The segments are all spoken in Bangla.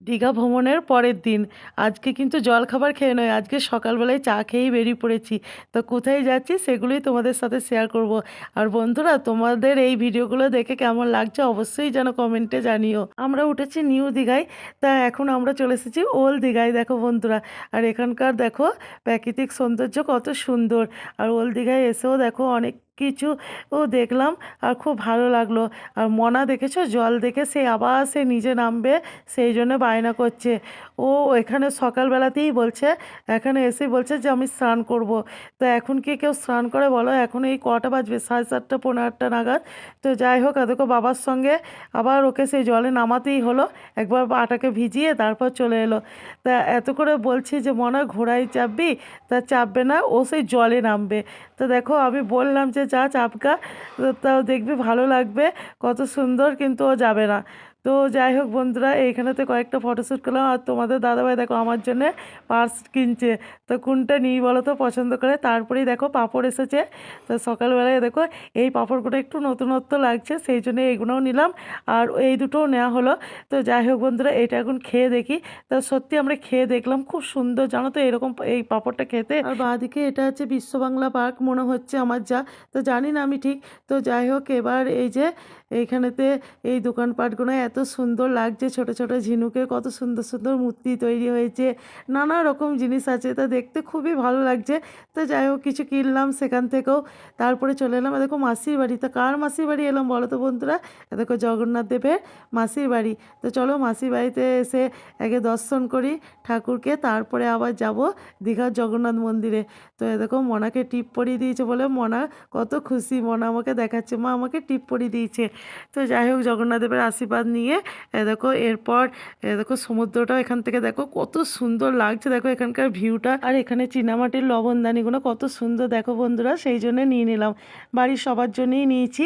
দীঘা ভ্রমণের পরের দিন আজকে কিন্তু জলখাবার খেয়ে নয়, আজকে সকালবেলায় চা খেয়েই বেরিয়ে পড়েছি। তো কোথায় যাচ্ছি সেগুলোই তোমাদের সাথে শেয়ার করব। আর বন্ধুরা, তোমাদের এই ভিডিওগুলো দেখে কেমন লাগছে অবশ্যই যেন কমেন্টে জানিও। আমরা উঠেছি নিউ দীঘায়, তা এখন আমরা চলে এসেছি ওল্ড দীঘায়। দেখো বন্ধুরা, আর এখানকার দেখো প্রাকৃতিক সৌন্দর্য কত সুন্দর। আর ওল্ড দীঘায় এসেও দেখো অনেক কিছু দেখলাম, আর খুব ভালো লাগলো। আর মনা দেখেছো, জল দেখে সে আবার সে নিচে নামবে, সেই জন্য বায়না করছে। ও এখানে সকালবেলাতেই বলছে, এখানে এসেই বলছে যে আমি স্নান করব। তো এখন কি কেউ স্নান করে বলো? এখন এই কটা বাজবে, 7:30 পৌনে 8টা নাগাদ। তো যাই হোক, দেখো বাবার সঙ্গে আবার ওকে সেই জলে নামাতেই হলো। একবার পাটাকে ভিজিয়ে তারপর চলে এলো। তা এত করে বলছি যে মনা ঘোড়ায় চাপবি, তা চাপবে না, ও সেই জলে নামবে। তো দেখো আমি বললাম যে যা চাপকা, তাও দেখবি ভালো লাগবে, কত সুন্দর, কিন্তু ও যাবে না। তো যাই হোক বন্ধুরা, এইখানেতে কয়েকটা ফটোশ্যুট করলাম। আর তোমাদের দাদাভাই দেখো আমার জন্যে পার্স কিনছে। তো কোনটা নিই বলো তো, পছন্দ করে। তারপরেই দেখো পাঁপড় এসেছে। তো সকালবেলায় দেখো এই পাঁপড়গুলো একটু নতুনত্ব লাগছে, সেই জন্য এইগুলোও নিলাম, আর এই দুটোও নেওয়া হলো। তো যাই হোক বন্ধুরা, এটা এখন খেয়ে দেখি। তো সত্যি আমরা খেয়ে দেখলাম, খুব সুন্দর জানো তো এরকম এই পাঁপড়টা খেতে। আর বাঁদিকে এটা হচ্ছে বিশ্ব বাংলা পার্ক মনে হচ্ছে আমার, যা তো জানি না আমি ঠিক। তো যাই হোক, এবার এই যে এইখানেতে এই দোকানপাটগুলো এত সুন্দর লাগছে, ছোট ছোট ঝিনুকের কত সুন্দর সুন্দর মূর্তি তৈরি হয়েছে, নানা রকম জিনিস আছে, তা দেখতে খুবই ভালো লাগছে। তো যাই হোক, কিছু কিনলাম সেখান থেকেও। তারপরে চলে এলাম দেখো মাসির বাড়ি। তা কার মাসির বাড়ি এলাম বলো তো বন্ধুরা? দেখো জগন্নাথ দেবের মাসির বাড়ি। তো চলো মাসির বাড়িতে এসে আগে দর্শন করি ঠাকুরকে, তারপরে আবার যাব দীঘার জগন্নাথ মন্দিরে। তো দেখো মনাকে টিপ পরিয়ে দিয়েছে বলে মনা কত খুশি, মনা আমাকে দেখাচ্ছে মা আমাকে টিপ পরিয়ে দিয়েছে। তো যাই হোক, জগন্নাথ দেবের আশীর্বাদ নিয়ে দেখো এরপর দেখো সমুদ্রটাও এখান থেকে দেখো কত সুন্দর লাগছে। দেখো এখানকার ভিউটা, আর এখানে চীনামাটির লবণদানিগুলো কত সুন্দর দেখো বন্ধুরা, সেই জন্য নিয়ে নিলাম, বাড়ির সবার জন্যই নিয়েছি।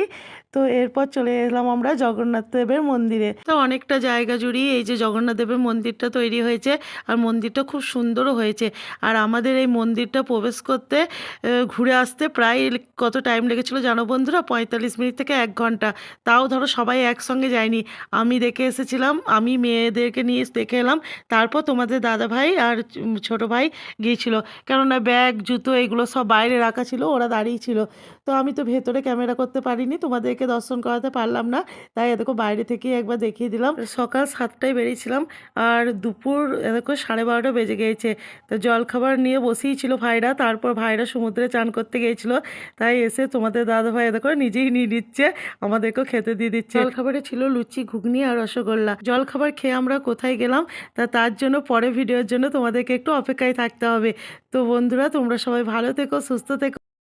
তো এরপর চলে এলাম আমরা জগন্নাথ দেবের মন্দিরে। তো অনেকটা জায়গা জুড়েই এই যে জগন্নাথ দেবের মন্দিরটা তৈরি হয়েছে, আর মন্দিরটা খুব সুন্দরও হয়েছে। আর আমাদের এই মন্দিরটা প্রবেশ করতে ঘুরে আসতে প্রায় কত টাইম লেগেছিল জানো বন্ধুরা? 45 মিনিট থেকে 1 ঘন্টা। তাও ধরো সবাই একসঙ্গে যায়নি, আমি দেখে এসেছিলাম, আমি মেয়েদেরকে নিয়ে দেখে এলাম, তারপর তোমাদের দাদা ভাই আর ছোট ভাই গিয়েছিল। কেননা ব্যাগ জুতো এগুলো সব বাইরে রাখা ছিল, ওরা দাঁড়িয়ে ছিল। তো আমি তো ভেতরে ক্যামেরা করতে পারিনি, তোমাদেরকে দর্শন করাতে পারলাম না, তাই দেখো বাইরে থেকেই একবার দেখিয়ে দিলাম। সকাল 7টায় বেরিয়েছিলাম, আর দুপুর দেখো 12:30 বেজে গিয়েছে। তো জলখাবার নিয়ে বসেই ছিল ভাইরা, তারপর ভাইরা সমুদ্রে চান করতে গিয়েছিল, তাই এসে তোমাদের দাদা ভাই দেখো নিজেই নিয়ে নিচ্ছে, আমাদেরকেও খেতে দিয়ে দিচ্ছে। জলখাবারে ছিল লুচি, ঘুগনি আর রসগোল্লা। জলখাবার খেয়ে আমরা কোথায় গেলাম, তার জন্য পরে ভিডিওর জন্য তোমাদেরকে একটু অপেক্ষায় থাকতে হবে। তো বন্ধুরা, তোমরা সবাই ভালো থেকো, সুস্থ থেকো।